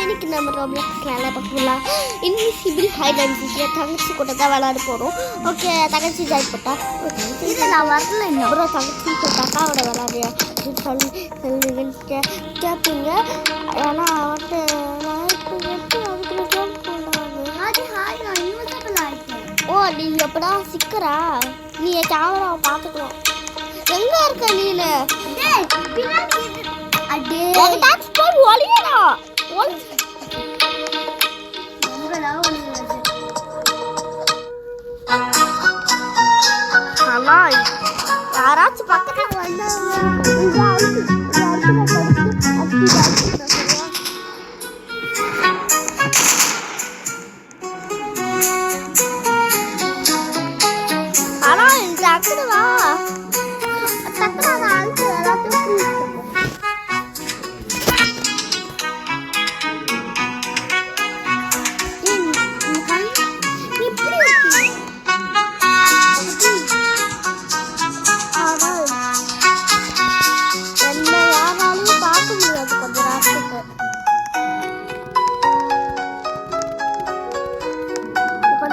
இன்னைக்கு நம்ம ரோப்ளாக்ஸ்ல பார்க்கலாம். இன்விசிபிள் ஹைட் அண்ட் சீக் தங்கச்சி கூட தான் விளையாட போகிறோம். ஓகே, தங்கச்சி ஜாயின் போட்டா இது நான் வரல. இன்னும் தங்கச்சி போட்டாக்கா அவட விளையாடுறியா சொல்லி கேட்பீங்க. ஏன்னா அவன்ட்டு ஓ நீ எப்படா சிக்கரா? நீ என் கேமராவை பார்த்துக்கலாம். எங்க இருக்க நீனு? யாராச்சும் பக்கத்துல டக்குனுவா டக்குனு ஆன்சர்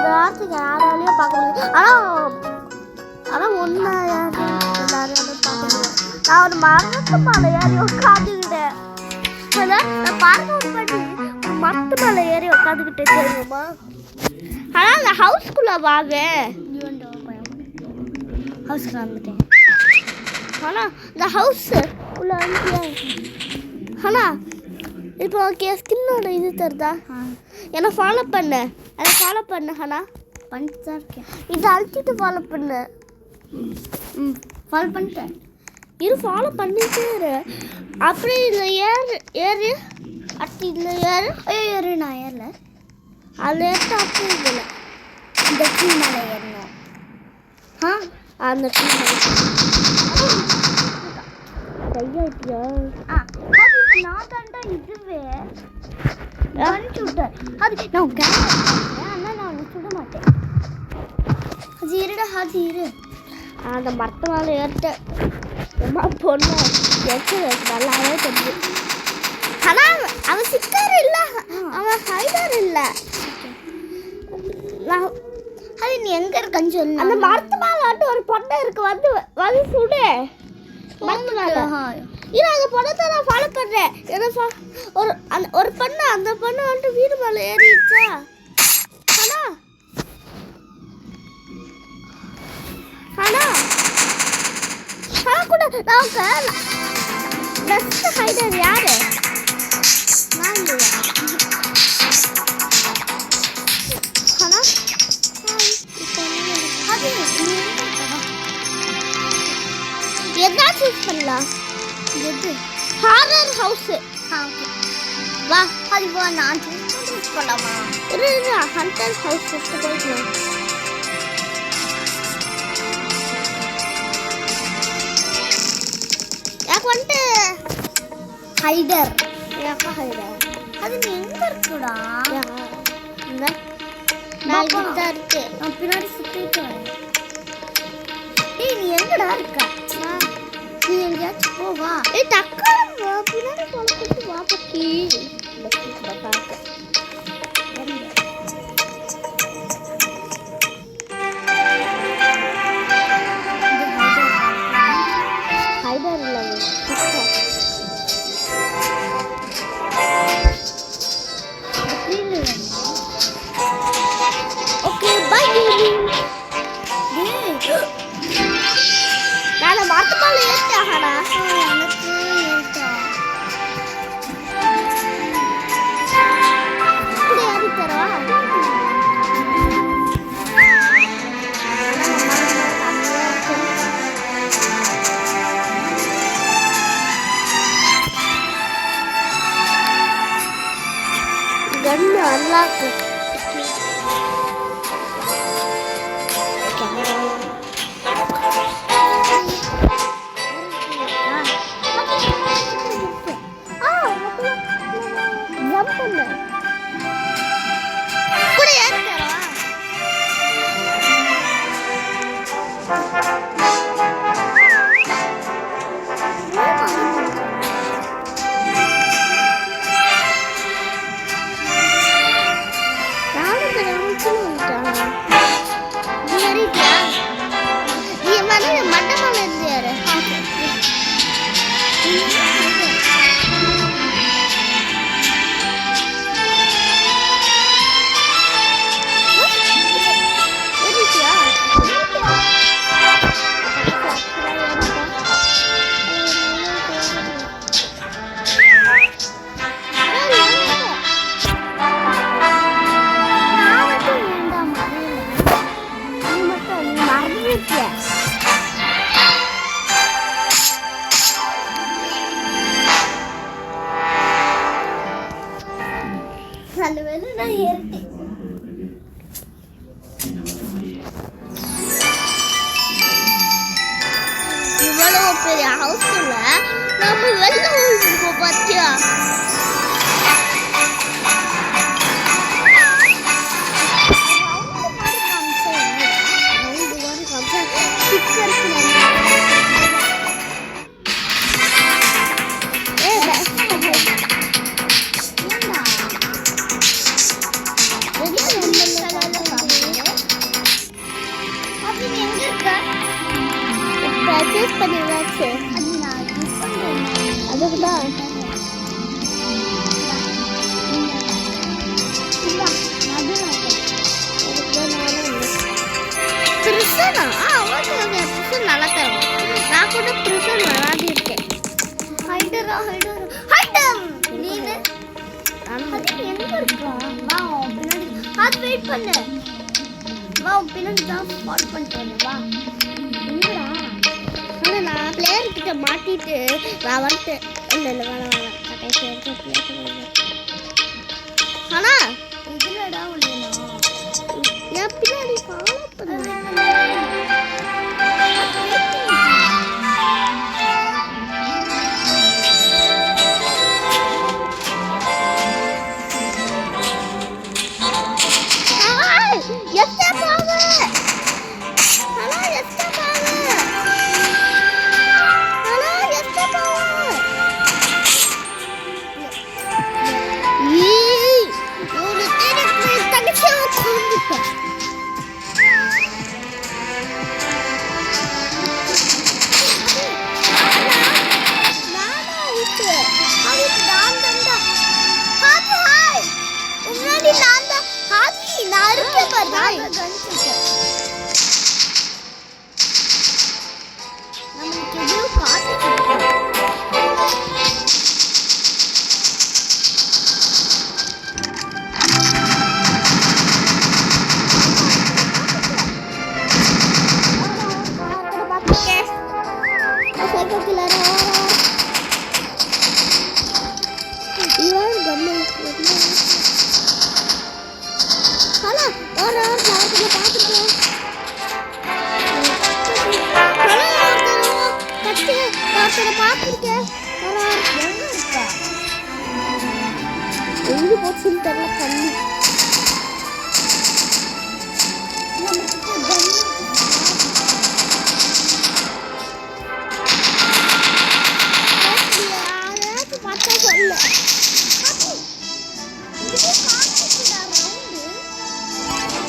எல்லாத்தையும் யாராலையும் பார்க்க முடியாது. ஆனால் ஒன்று எல்லாரும் பார்க்க முடியாது. நான் ஒரு மரத்து மலை ஏறி உட்காந்துக்கிட்டேன். நான் பார்க்க பண்ணி மரத்து மலை ஏறி உட்காந்துக்கிட்டேன் தெரியுமா? ஆனால் அந்த ஹவுஸ்குள்ளே வாங்க ஹவுஸ்குள்ளே வந்துட்டேன். ஆனால் இந்த ஹவுஸு உள்ள வந்து ஆனால் இப்போ ஓகே ஸ்கின்னோட இது தருதா? என்னை ஃபாலோ பண்ணு. அதை ஃபாலோ பண்ணு. ஹனா பண்ணிட்டு தான் இருக்கேன். இதை அழுத்திட்டு ஃபாலோ பண்ணு. ஃபாலோ பண்ணிட்டேன். இரு ஃபாலோ பண்ணிட்டே இரு. அப்புறம் இதில் ஏறு அடுத்து இதில் ஏறு. ஏறு நான் ஏறல. அதில் ஏற்ற அப்புறம் இதில் இந்த டீ மேலே ஏறணும். அந்த டீ மேலே கையாட்டியா? நான் தாண்டா இதுவே அனுப்பிச்சு விட்டேன். அது நான் கேமரா ஆனால் நான் ஒன்று சுட மாட்டேன். அது இருடா, அது இரு. அந்த மரத்து மேலே ஏறிட்டேன். ரொம்ப பொண்ணு எச்சு நல்லாவே தெரியும். ஆனால் அவன் சிக்கர் இல்லை, அவன் ஹைடர் இல்லை. நான் அது நீ எங்கே இருக்கன்னு சொல்லு. அந்த மரத்து மேலே வந்துட்டு ஒரு பொண்ணை இருக்கு, வந்து வந்து சுடு. மரத்து மேலே இல்லை அந்த பொண்ணை நான் ஃபாலோ பண்ணுறேன். ஏன்னா ஒரு பொண்ணு அந்த பொண்ணு வந்துட்டு வீடு மேலே ஏறிடுச்சா? ஆனால் கூட நான் பெஸ்ட் ஹைடர் யாரு? நான் இல்லையா? ஆனால் அது எதா சூஸ் பண்ணலாம். எது? Horror house. வா அது வா. நான் சூஸ் பண்ணலாமா? இரு ஹண்டர் ஹவுஸ் ஃபஸ்ட்டு போய்க்கலாம். எனக்கு வந்துட்டு ஹைடர். ஏக்கா ஹைடர் அது நீ எங்கே இருக்குடா? இந்த நான் இங்கே தான் இருக்கு. நான் பின்னாடி சுற்றிட்டு வரேன். ஏய் நீ எங்கடா இருக்க? நீ எங்கேயாச்சும் போவா. ஏய் டக்குனு பின்னாடி சொல்லிட்டு வா பக்கி. பார்க்க ஹைடர் இல்லை. Okay bye. நான் மரத்துப்பால் ஏற்றாகடா. எனக்கு ஏற்றா இப்படி ஏறி தரவா? கண்ணு அல்லாக்கு நல்ல வேலை நான் ஏறிட்டேன். இவ்வளவு பெரிய ஹவுஸ்ல நம்ம வெளில ஓடிருக்கோம் பாத்தியா? பர்ச்சேஸ் பண்ணியாச்சு. அதுக்குதான் பிரிசனா? ஓகே ஓகே, பிரிசன் நல்லா தரும். நான் கூட பிரிசன் விளையாடி இருக்கேன். ஹைடரா ஹைடரா ஹைடம் நீங்க அது எங்க இருக்கா? வா பின்னாடி அது வெயிட் பண்ணு. வா பின்னாடி தான் ஸ்பாட் பண்ணிட்டு வா. எங்கடா? அட நான் பிளேயர் கிட்ட மாட்டிட்டு நான் வந்துட்டேன். இல்ல இல்ல வேணாம் வேணாம், கடைசி வரைக்கும் பிளே பண்ணுவேன். ஆனா இதுலடா உள்ளேனா நான் பின்னாடி ஃபாலோ பண்ணுவேன்.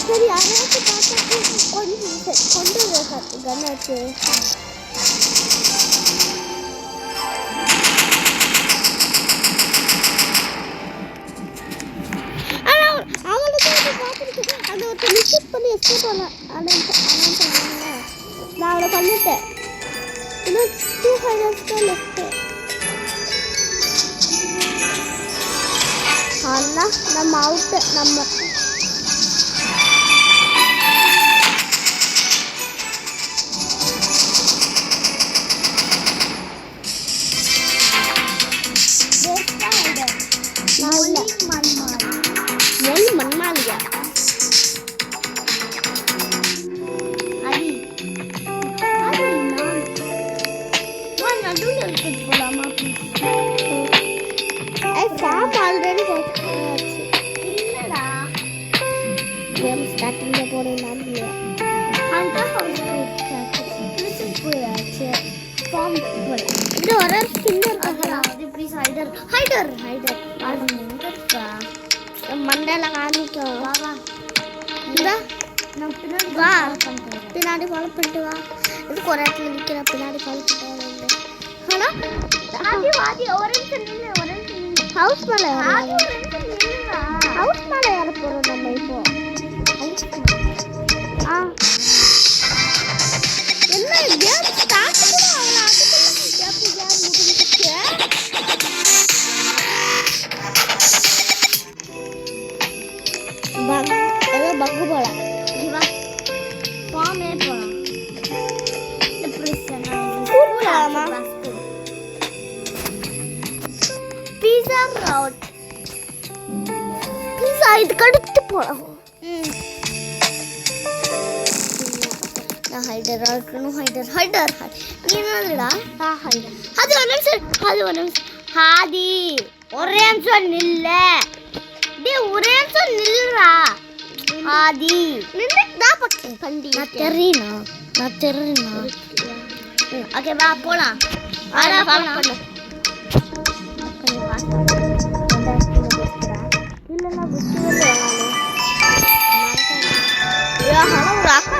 சரி யாராச்சும் பார்த்தா கொண்டு கண்ணாச்சு. அந்த ஒருத்தர் மிஸ்டேக் பண்ணி எஸ்கேப் பண்ணேன். நான் அவளை பண்ணிட்டேன். இன்னும் 2 ஃபைனல்ஸ் தான் லெஃப்ட். ஆனால் நம்ம அவுட்டு. நம்ம மண்மாலியா ஆல்ரெடி இல்லடா கேம் ஸ்டார்டிங்ல போறேன். போயாச்சு ஃபார்ம் இது ஒரு ஸ்பின்னர் அது ப்ளீஸ் ஹைடர் ஹைடர் ஹைடர் அது எங்க இருக்கா? மண்டல காணிக்கோ. வா வா இந்த நான் பின்னாடி வா, பின்னாடி ஃபாலோ பண்ணிட்டு வா. இதுக்கு ஒரு இடத்துல நிற்கிற பின்னாடி ஃபாலோ பண்ணிட்டு வா. ஹலோ ஆதி வாதி orange நில்லு orange நில்லு. ஹவுஸ் மேல ஆதி orange நில்லுடா. ஹவுஸ் மேல ஏற போறோம் நம்ம இப்போ. என்ன கேம் ஸ்டார்ட் கூட ஆகல. அதுக்குள்ள கேம் முடிஞ்சிச்சு. பக்கு போல இவா ஃபார்மே போலாம். இந்த பிரச்சனை கூடலாமா? பீஸா ரவுட் இதுக்கு அடுத்து போலாம். ஹைடரா இருக்கணும். ஹைடர் என்னதுடா? அது ஒரு நிமிஷம் ஹாதி ஒரே நிமிஷம் நில்ல. ஒரே நிமிஷம் நில்லுடா ஹாதி. நின்னுதான் பக்கம் பண்டி. நான் தெரியுனா. ஓகே வா போலாம். வாடா போலாம். இல்லைன்னா புத்தியே ஒரு அக்கா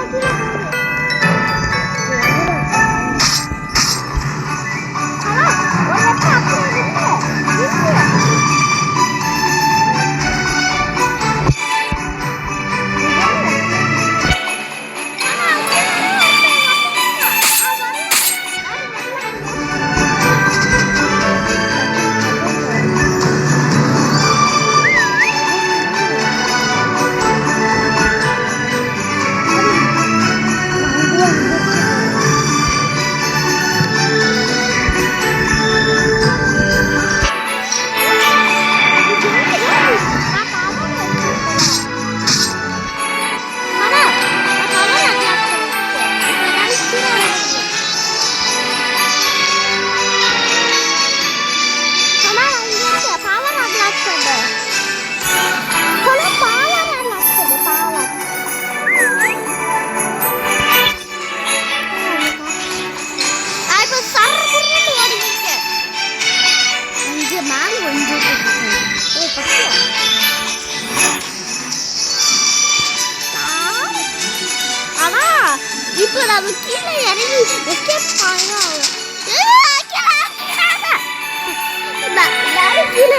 இப்போ நம்ம கீழே இறங்கி எஸ்கேப் பண்ணலாம். கீழே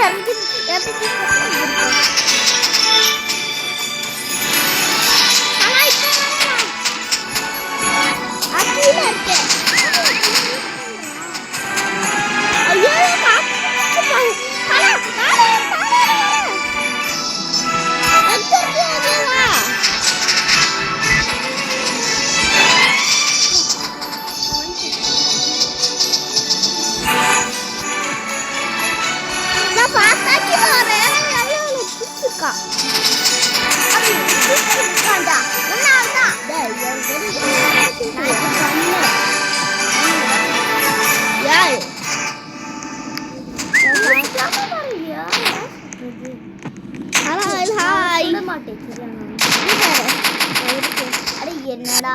இறங்கி என்னடா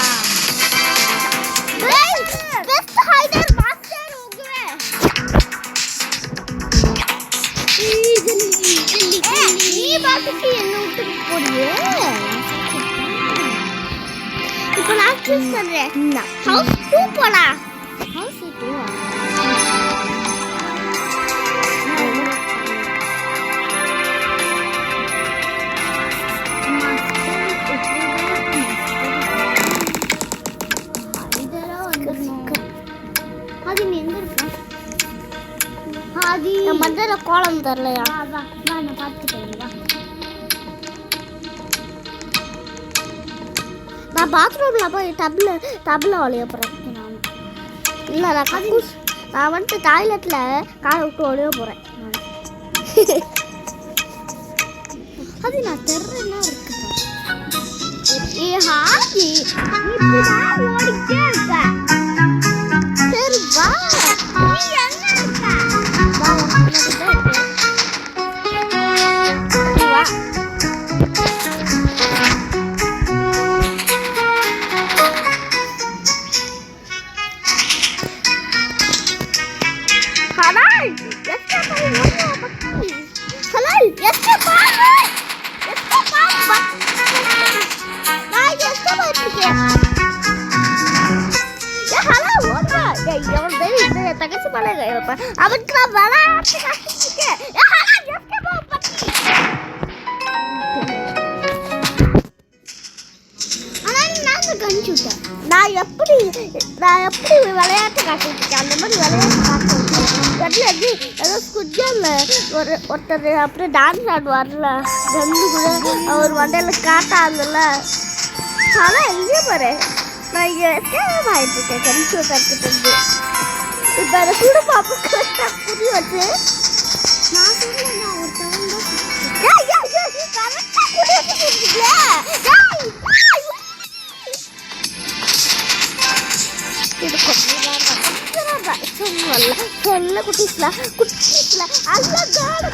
என்ன விட்டு போறியே? இப்போ நான் சூஸ் பண்றேன். ஹவுஸ் 2 போலாம். ஹவுஸ் 2 மஞ்சள் கோலம் தரலையா? நான் பார்த்துட்டேன். நான் பாத்ரூம்ல போய் டப்ல ஒளிய போறேன். இல்லை நான் வந்துட்டு டாய்லெட்ல காலை விட்டு ஒளிய போறேன். அது நான் தெரியல இருக்கு. ஹாதி இப்படிதான் ஓடிட்டே இருக்க. சரி வா. நீ எங்க இருக்க? தகச்சு பழக அவனுக்கு நான் விளையாட்டு கஷ்டிச்சிருக்கேன். நான் எப்படி விளையாட்டு காட்டிருக்கேன். அந்த மாதிரி விளையாட்டு காட்டு ஏதோ ஸ்குஜல்ல ஒருத்தர் அப்புறம் டான்ஸ் ஆடுவார்ல கந்து கூட அவர் மண்டையில காட்டாங்கல்ல. ஆனால் எங்கே பாரு நான் இங்கே ஆகிட்டு இருக்கேன். கணிச்சு கற்றுட்டு இப்போ அதை கூட பாப்புக்கு புரிய வச்சு நான் சொல்லுவேன். செல்ல குட்டிஸ்ல அழகான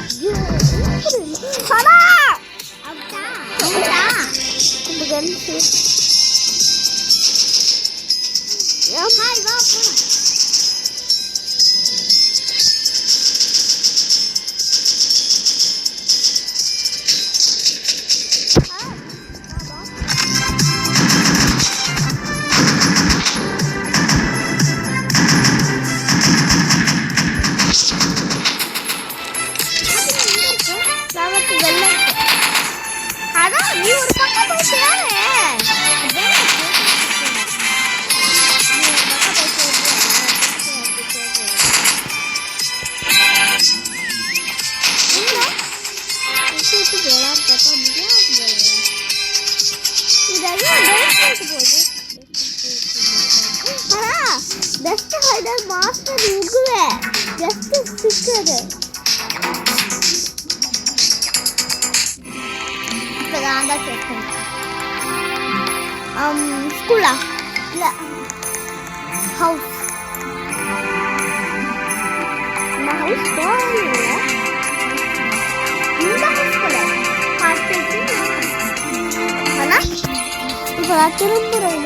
பெஸ்ட் ஹைடர் மாஸ்டர் உகுவே ஜஸ்ட் சிக்கர் இப்பதான் தான் கேட்கணும் ஸ்கூலா இல்ல ஹவுஸ் இந்த ஹவுஸ் போகல இந்த ஹவுஸ் போல இப்போ திரும்புறேன்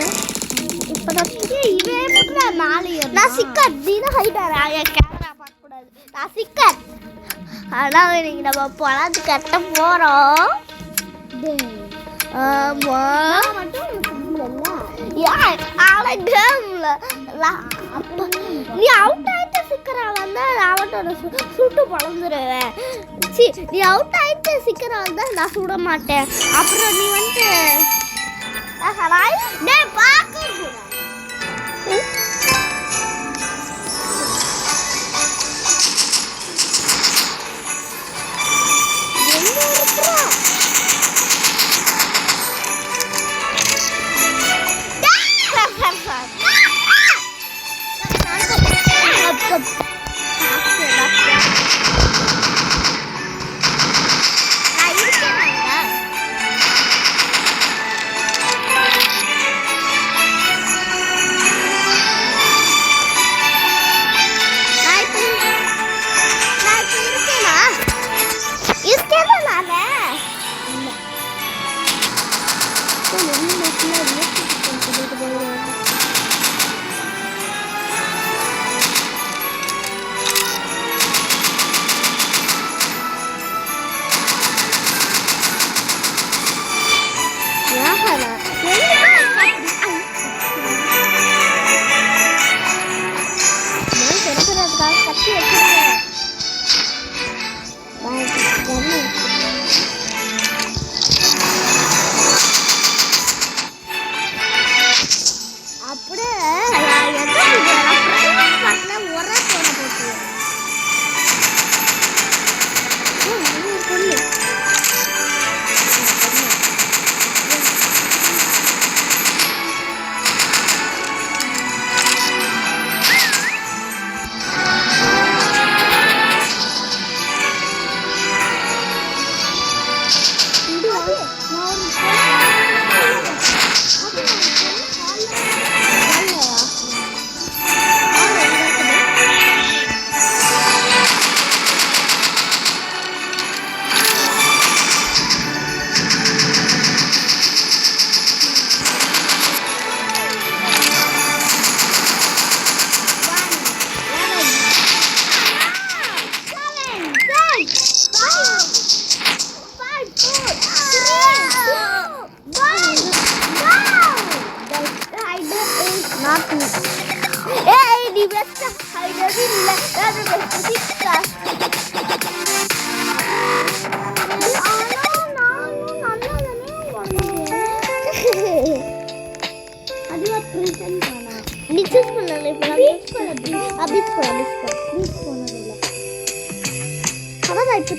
நான் சிக்கர் நீங்க ஹைடர் கேமரா பார்க்க கூடாது நான் சிக்கர் ஆனால் இன்னைக்கு நம்ம பழத்து கட்ட போறோம் ஆமா நீ அவுட் ஆயிட்டு சிக்கரா வந்தா நான் மட்டும் சுட்டு பழந்துருவேன் நீ அவுட் ஆயிட்டு சிக்கரா வந்தா நான் சுட மாட்டேன் அப்புறம் நீ வந்து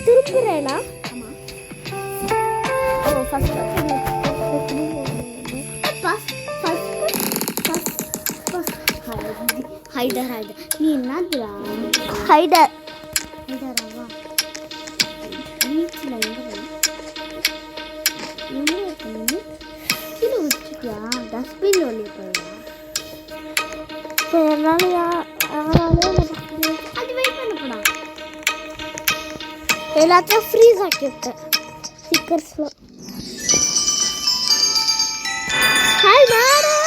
திருப்புறேனா ஹைடர் ஹைடர் நீ என்னதுடா ஹைடர் ஹைடராவா வீட்டில் எங்கே கீழே வச்சுக்கியா டஸ்ட்பின் ஒன்று போயிடலாம் இப்போ என்னால் யாராலே அது எல்லாத்தையும் ஃப்ரீஸ் ஆக்கி விட்டேன் ஸ்டிக்கர்ஸ்லாம். Hi madam.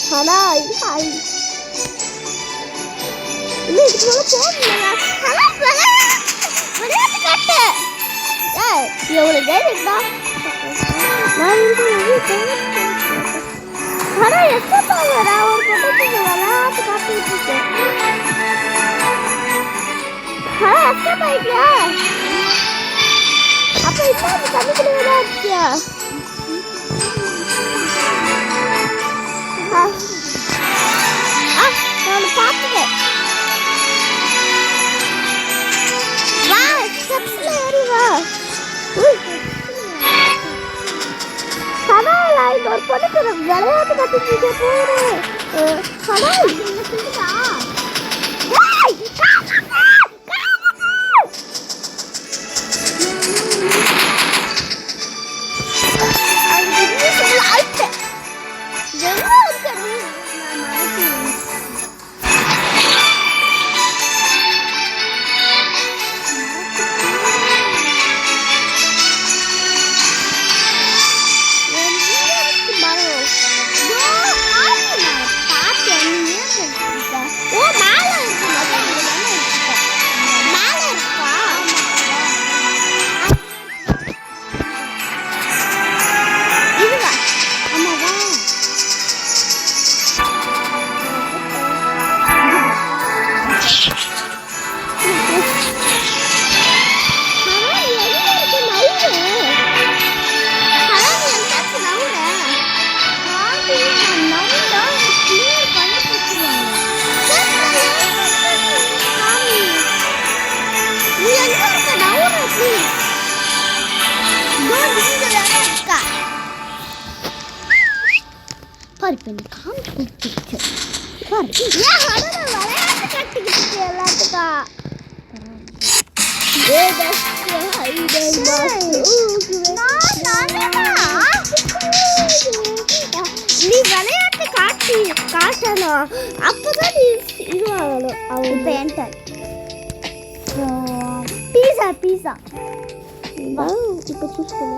Hi hi. இல்லை இதுக்கு மேலே போகல. ஹலோ விளையாட்டு காட்டு. ஏய் எவ்வளோ தைரியம்டா. நான் ஆனால் எஸ்கேப் ஆகுறா ஒரு பொண்ணுக்கு விளையாட்டு காட்டிட்டு இருக்கேன். எஸ்கேப் ஆகிட்டியா? அப்போ இப்போ அது கண்ணுக்குள்ளே விளையாடுச்சியா? நான் பார்த்துட்டேன். வா ஸ்டெப்ஸ்ல ஏறி வா. சடால இந்த ஒரு பொண்ணுக்கு விளையாட்டு கட்டிட்டு போறேன். சடால் நீ விளையாட்டு காட்டி காட்டணும். அப்பதான் நீ இது ஆகணும். அவன் பேண்டர் பீஸா பீஸா இப்போ சூஸ் பண்ணு.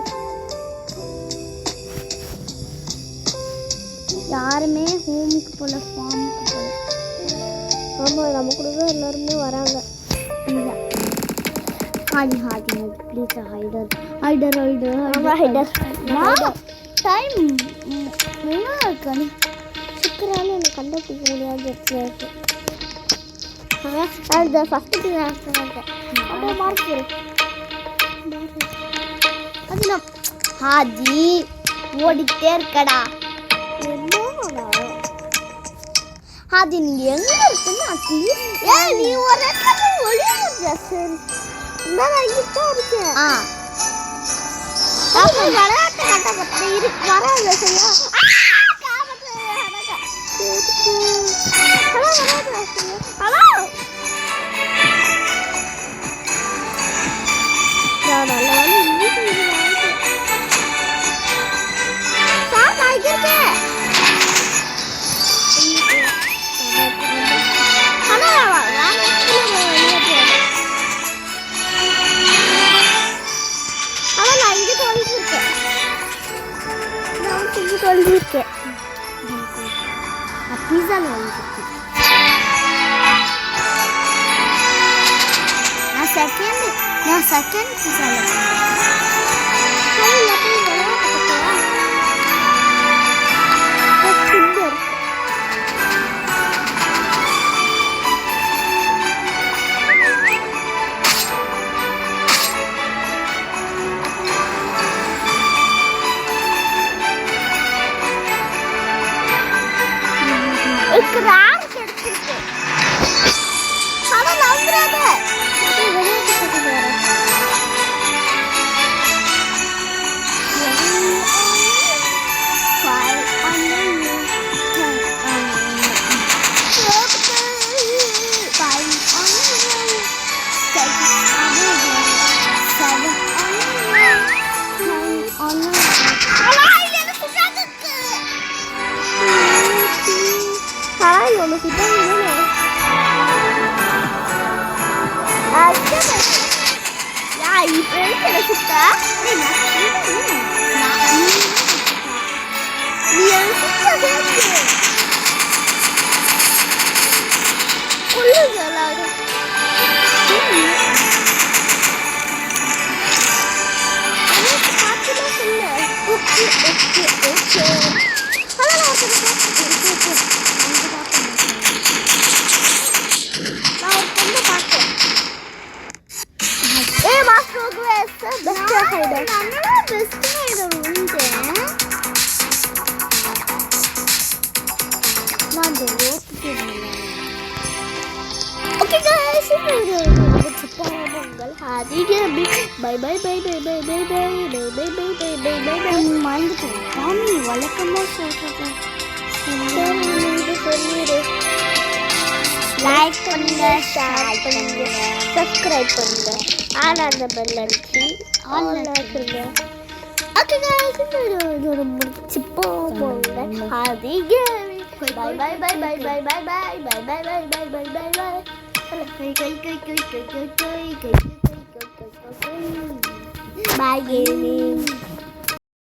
யாருமே ஹோமுக்கு போல ஃபார்முக்கு போல. ஆமாம் நம்ம கூட தான் எல்லாருமே வராங்க. ஹாய் ஹாய் ப்ளீஸ் ஹைடர் ஹைடர் ஹைடர் ஹைடர் ஹைடர் டைம் என்ன இருக்கு சீக்கிரம் எனக்கு கண்டுபிடிக்க முடியாது. அது ஃபஸ்ட்டு அப்படியே மார்க் அது நான் ஹாஜி ஓடிக்கிட்டே இருக்கடா. ஹாஜி நீ எங்க இருக்குன்னு நீ ஒரு இடத்துல ஒளியா சரி நான் இங்கதான் இருக்கேன். விளையாட்டு கட்டப்பட்ட இருக்கு வராது சரியா? ஹலோ நான் நல்ல சொல்லியிருக்கேன். பீஸா நான் செகண்ட் பீஸா கிராம் கிடைச்சிருக்கு. ஆனால் நம்புறாத ஒன்று சுத்தம் இப்போ இருக்கிற சுத்தா நீ சுத்த கொள்ளுங்க Okay guys, bye bye bye bye bye bye bye bye bye bye bye bye bye bye. மறந்துட்டு மாமி வழக்கமா சொல்றேன். லைக் பண்ணுங்க, ஷேர் பண்ணுங்க, சப்ஸ்கிரைப் பண்ணுங்க, ஆல் அந்த பெல் அடிச்சு ஆல் ஆக்குங்க. Okay guys, இது முடிச்சு போங்க. அதிக bye bye bye bye bye bye bye bye bye bye bye bye bye bye. Bye gaming.